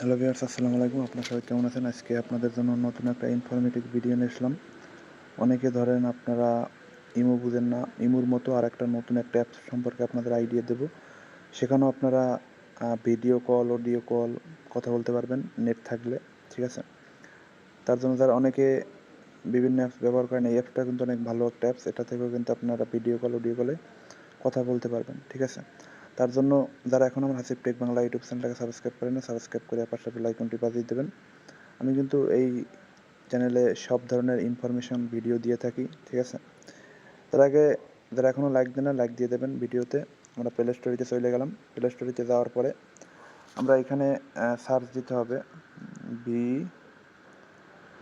Hello viewers, আসসালামু আলাইকুম। আপনারা সবাই কেমন আছেন? আজকে আপনাদের জন্য নতুন একটা ইনফরমেটিভ ভিডিও নিয়ে আসলাম। অনেকে ধরেন আপনারা ইমো বুঝেন না, ইমোর মতো আরেকটা নতুন একটা অ্যাপস সম্পর্কে আপনাদের আইডিয়া দেব। সেখানেও আপনারা ভিডিও কল, অডিও কল কথা বলতে পারবেন নেট থাকলে, ঠিক আছে? তার জন্য যারা অনেকে বিভিন্ন অ্যাপস ব্যবহার করেন, এই অ্যাপসটা কিন্তু অনেক ভালো একটা অ্যাপস। এটা থেকেও কিন্তু আপনারা ভিডিও কল, অডিও কলে কথা বলতে পারবেন, ঠিক আছে? তার জন্য যারা এখন আমার হাসিব টেক বাংলা ইউটিউব চ্যানেলটাকে সাবস্ক্রাইব করেন না, সাবস্ক্রাইব করে পাশে বেল আইকনটি বাজিয়ে দেবেন। আমি কিন্তু এই চ্যানেলে সব ধরনের ইনফরমেশন ভিডিও দিয়ে থাকি, ঠিক আছে? তার আগে যারা এখনও লাইক দেন না, লাইক দিয়ে দেবেন ভিডিওতে। আমরা প্লে স্টোরিতে চলে গেলাম। প্লে স্টোরিতে যাওয়ার পরে আমরা এখানে সার্চ দিতে হবে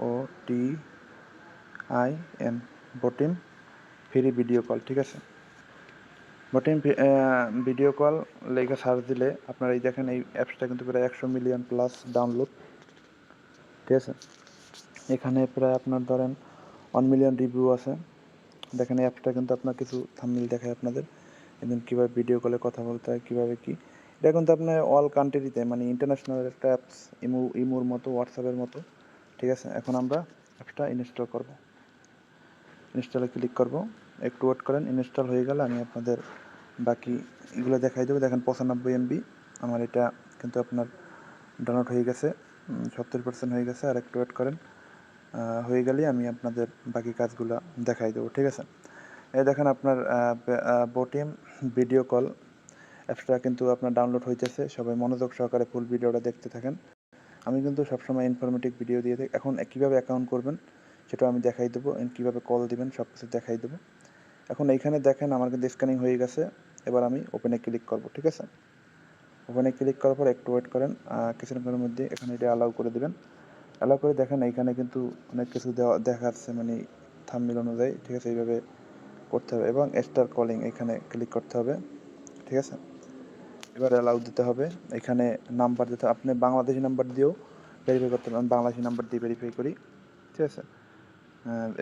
BOTIM, Botim free video call, ঠিক আছে? বটিম ভিডিও কল লেখা সার্চ দিলে আপনারা এই দেখেন, এই অ্যাপসটা কিন্তু প্রায় 100 মিলিয়ন প্লাস ডাউনলোড, ঠিক আছে? এখানে প্রায় আপনার ধরেন 1 মিলিয়ন রিভিউ আছে। দেখেন এই অ্যাপসটা কিন্তু আপনার কিছু থাম্বনেইল দেখায় আপনাদের, এবং কীভাবে ভিডিও কলে কথা বলতে হয়, কীভাবে কী। এটা কিন্তু আপনার অল কান্ট্রিতে, মানে ইন্টারন্যাশনাল একটা অ্যাপস, ইমোর মতো, হোয়াটসঅ্যাপের মতো, ঠিক আছে? এখন আমরা অ্যাপসটা ইনস্টল করব। ইনস্টলে ক্লিক করব, একটু ওয়েট করেন। ইনস্টল হয়ে গেলে আমি আপনাদের বাকি এগুলো দেখাই দেবো। দেখেন 95 MB আমার এটা কিন্তু আপনার ডাউনলোড হয়ে গেছে, 70% হয়ে গেছে। আর একটু ওয়েট করেন, হয়ে গেলেই আমি আপনাদের বাকি কাজগুলো দেখাই দেবো, ঠিক আছে? এই দেখেন আপনার বটিম ভিডিও কল অ্যাপসটা কিন্তু আপনার ডাউনলোড হইতেছে। সবাই মনোযোগ সহকারে ফুল ভিডিওটা দেখতে থাকেন। আমি কিন্তু সবসময় ইনফরমেটিভ ভিডিও দিয়ে থাকি। এখন কীভাবে অ্যাকাউন্ট করবেন সেটাও আমি দেখাই দেবো, কীভাবে কল দিবেন সব কিছু দেখাই দেবো। এখন এইখানে দেখেন আমার কিন্তু স্ক্যানিং হয়ে গেছে। এবার আমি ওপেনে ক্লিক করব, ঠিক আছে? ওপেনে ক্লিক করার পর একটু ওয়েট করেন, কিছুক্ষণের মধ্যে এখানে এটা অ্যালাউ করে দেবেন। অ্যালাউ করে দেখেন এইখানে কিন্তু অনেক কিছু দেখাচ্ছে, মানে থাম্বনেইল অনুযায়ী, ঠিক আছে? এইভাবে করতে হবে এবং স্টার কলিং এখানে ক্লিক করতে হবে, ঠিক আছে? এবার অ্যালাউ দিতে হবে। এখানে নাম্বার দিতে, আপনি বাংলাদেশি নাম্বার দিয়েও ভেরিফাই করতে পারেন। আমি বাংলাদেশি নাম্বার দিয়ে ভেরিফাই করি, ঠিক আছে?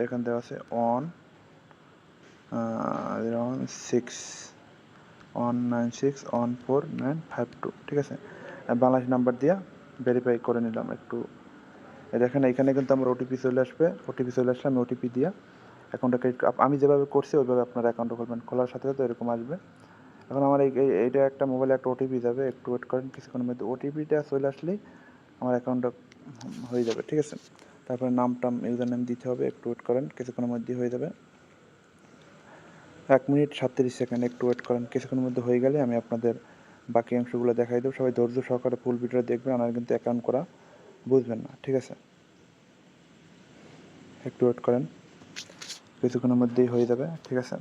এখানে দেওয়া আছে 10619614952, ঠিক আছে? বাংলাদেশি নাম্বার দিয়ে ভেরিফাই করে নিলাম। একটু দেখেন এইখানে কিন্তু আমার ওটিপি চলে আসবে। ওটিপি চলে আসলে আমি ওটিপি দিয়ে অ্যাকাউন্টটা ক্রিয়েট, আমি যেভাবে করছি ওইভাবে আপনার অ্যাকাউন্টটা করবেন। খোলার সাথে সাথে এরকম আসবে। এখন আমার এইটা একটা মোবাইলে একটা ওটিপি যাবে। একটু ওয়েট করেন, কিছুক্ষণের মধ্যে ওটিপিটা চলে আসলেই আমার অ্যাকাউন্টটা হয়ে যাবে, ঠিক আছে? তারপরে নাম ইউজার নেম দিতে হবে। একটু ওয়েট করেন, কিছুক্ষণের মধ্যেই হয়ে যাবে। 1 মিনিট 37 সেকেন্ড, একটু ওয়েট করেন। কিছুক্ষণের মধ্যে হয়ে গেলে আমি আপনাদের বাকি অংশগুলো দেখাই দেবো। সবাই ধৈর্য সহকারে ফুল ভিডিওটা দেখবেন, আর কিন্তু অ্যাকাউন্ট করা বুঝবেন না, ঠিক আছে? একটু ওয়েট করেন, কিছুক্ষণের মধ্যেই হয়ে যাবে, ঠিক আছে?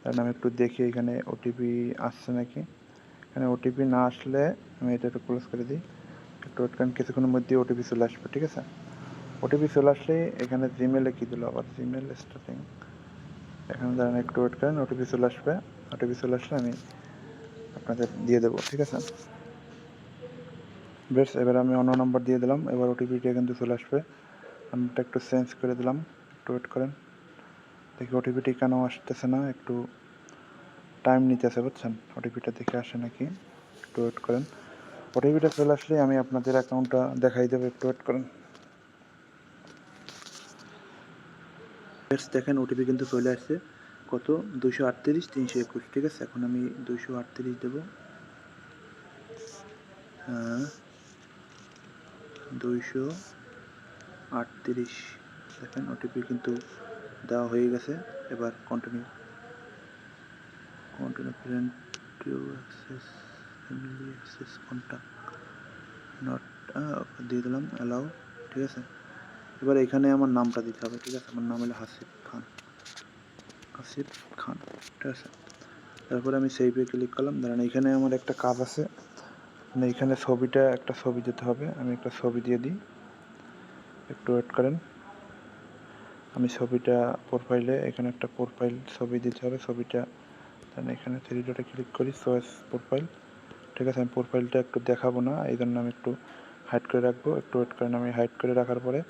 কারণ আমি একটু দেখি এখানে ওটিপি আসছে নাকি। এখানে ওটিপি না আসলে আমি এটা একটু ক্লোজ করে দিই। একটু ওয়েট করেন, কিছুক্ষণের মধ্যেই ওটিপি চলে আসবে, ঠিক আছে? ওটিপি চলে আসলে এখানে জিমেলে কী দিল আবার, জিমেল স্টার্টিং, এখানে দাঁড়ান, একটু ওয়েট করেন। ওটিপি চলে আসবে। ওটিপি চলে আসলে আমি আপনাদের দিয়ে দেবো, ঠিক আছে? বেশ, এবার আমি অন্য নাম্বার দিয়ে দিলাম। এবার ওটিপিটা কিন্তু চলে আসবে। নাম্বারটা একটু চেঞ্জ করে দিলাম। একটু ওয়েট করেন, দেখি ওটিপিটি কেন আসতেছে না। একটু টাইম নিতেছে, বুঝছেন? ওটিপিটা দেখে আসে নাকি, একটু ওয়েট করেন। ওটিপিটা চলে আসলে আমি আপনাদের অ্যাকাউন্টটা দেখাই দেবো। একটু ওয়েট করেন। দেখেন ওটিপি কিন্তু চলে আসছে। কত? 238 321, ঠিক আছে? এখন আমি 238 দেবো। 238, দেখেন ওটিপি কিন্তু দেওয়া হয়ে গেছে। এবার continue friend to access, family access, contact not, দিয়ে দিলাম অ্যালাউ, ঠিক আছে? এবার এখানে আমার নামটা দিতে হবে, ঠিক আছে? আমার নাম হলো হাসিব খান, হাসিব খান, ঠিক আছে? তারপরে আমি সেভে ক্লিক করলাম। দাঁড়ান, এখানে আমার একটা কাজ আছে, মানে এখানে একটা ছবি দিতে হবে। আমি একটা ছবি দিয়ে দিই, একটু ওয়েট করেন। আমি ছবিটা প্রোফাইলে, এখানে একটা প্রোফাইল ছবি দিতে হবে। ছবিটা এখানে থ্রি ডটে ক্লিক করি, চয়েস প্রোফাইল, ঠিক আছে? আমি প্রোফাইলটা একটু দেখাবো না, এই জন্য আমি একটু হাইড করে রাখবো। একটু ওয়েট করেন। আমি হাইড করে রাখার পরে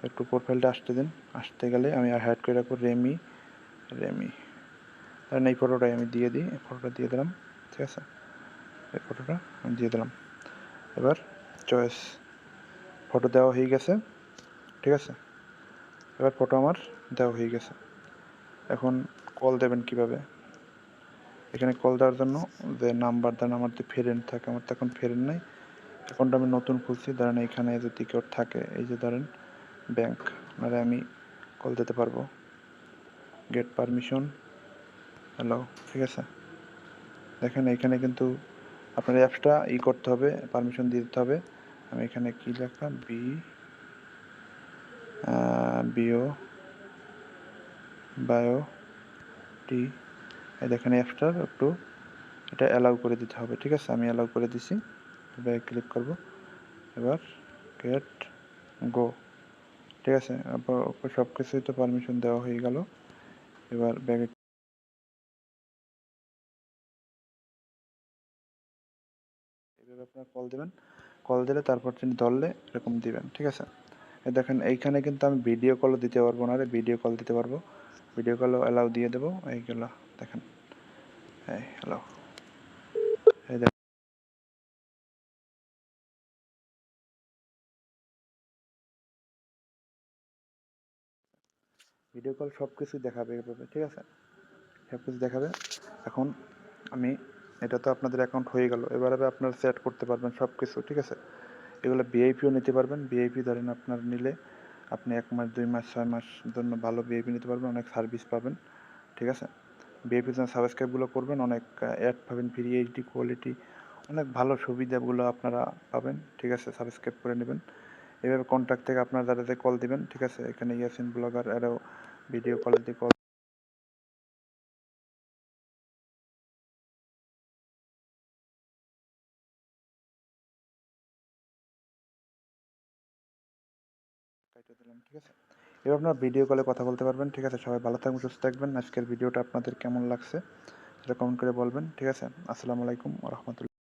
একটু প্রোফাইলটা আসতে দিন। আসতে গেলে আমি হাইড করে রাখবো রেমি। কারণ এই ফটোটাই আমি দিয়ে দিই। এই ফটোটা দিয়ে দিলাম, ঠিক আছে? এই ফটোটা আমি দিয়ে দিলাম। এবার চয়েস, ফটো দেওয়া হয়ে গেছে, ঠিক আছে। এবার ফটো আমার দেওয়া হয়ে গেছে। এখন কল দেবেন কিভাবে? এখানে কল দেওয়ার জন্য যে নাম্বার দেন, আমার যে ফ্রেন্ড থাকে, আমার তো এখন ফ্রেন্ড নাই, অ্যাকাউন্টটা আমি নতুন খুলছি। ধরেন এখানে যদি কেউ থাকে, এই যে ধরেন ব্যাংক, আপনারা আমি কল দিতে পারবো। গেট পারমিশন, হ্যালো, ঠিক আছে। দেখেন এখানে কিন্তু আপনার অ্যাপসটা করতে হবে, পারমিশন দিয়ে দিতে হবে। আমি এখানে কি লেখা, বিও বায়ো টি, দেখেন অ্যাপসটার একটু এটা অ্যালাউ করে দিতে হবে, ঠিক আছে। আমি অ্যালাউ করে দিছি, ব্যাগে ক্লিক করব। এবার গেট গো, ঠিক আছে। সব কিছুই তো পারমিশন দেওয়া হয়ে গেল। এবার ব্যাগে এভাবে আপনার কল দেবেন, কল দিলে তারপর তিনি ধরলে এরকম দিবেন, ঠিক আছে। দেখেন এইখানে কিন্তু আমি ভিডিও কলও দিতে পারবো না, ভিডিও কল দিতে পারবো, ভিডিও কলও অ্যালাউ দিয়ে দেবো। এইগুলো দেখেন, এই হ্যালো, এই দেখেন ভিডিও কল সব কিছুই দেখাবে এভাবে, ঠিক আছে, সব কিছু দেখাবে। এখন আমি এটা তো আপনাদের অ্যাকাউন্ট হয়ে গেল, এবারে আপনারা সেট করতে পারবেন সব কিছু, ঠিক আছে। এগুলো ভিআইপিও নিতে পারবেন, ভিআইপি ধরেন আপনার নিলে আপনি 1 মাস 2 মাস 6 মাস জন্য ভালো ভিআইপি নিতে পারবেন, অনেক সার্ভিস পাবেন, ঠিক আছে। ভিআইপির জন্য সাবস্ক্রাইবগুলো করবেন, অনেক অ্যাড পাবেন, ফ্রি এইচডি কোয়ালিটি, অনেক ভালো সুবিধাগুলো আপনারা পাবেন, ঠিক আছে। সাবস্ক্রাইব করে নেবেন। এভাবে কন্ট্যাক্ট থেকে আপনারা যাদের কল দিবেন, ঠিক আছে। এখানে ইয়াসিন ব্লগার এরও ভিডিও কল দিয়ে কল কাইটে দিলাম, ঠিক আছে। এবার আপনারা ভিডিও কলে কথা বলতে পারবেন, ঠিক আছে। সবাই ভালো থাকবেন, সুস্থ থাকবেন। আজকের ভিডিওটা আপনাদের কেমন লাগছে সেটা কমেন্ট করে বলবেন, ঠিক আছে। আসসালামু আলাইকুম ওয়া রাহমাতুল্লাহ।